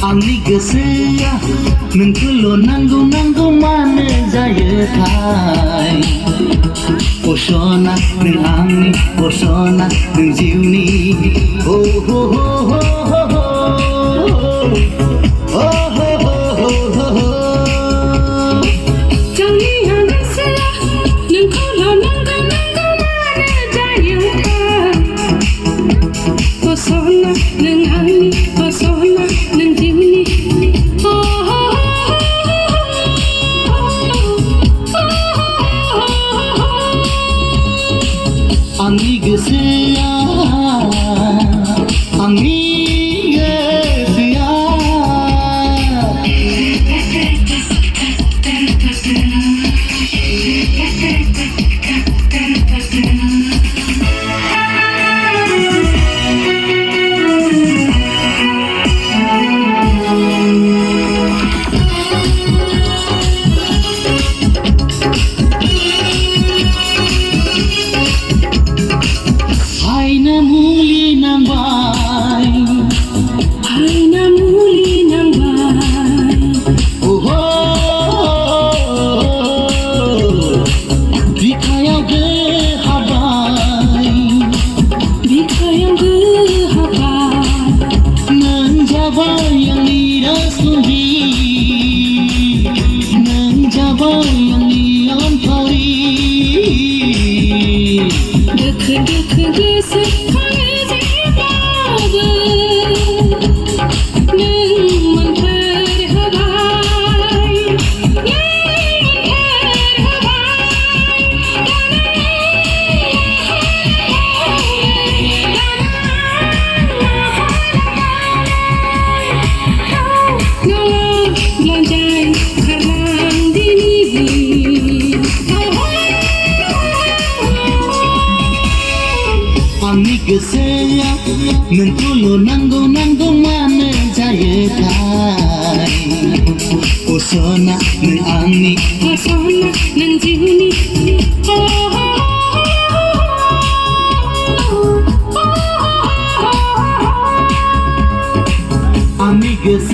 Angni Gwsw nोंखौल' नांगौ नांगौ मानो जायोथाय अशना नों आंनि अशना नों जिउनि हो हो हो हो हो हो हो हो हो गावनि गोसोआ नोंखौल' नांगौ नांगौ मानो जायोथाय अशना नों आंनि अशना नों जिउनि Angni Gwsw Angni Gwsw Angni Gwsw nोंखौल' नांगौ नांगौ मानो जायोथाय अशना नों आंनि अशना नों जिउनि Angni Gwsw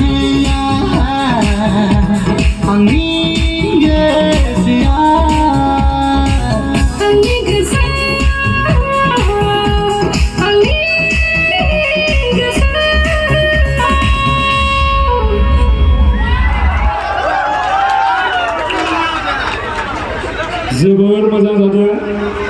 Angni Gwsw Angni Gwsw जोबोर मोजां जादों।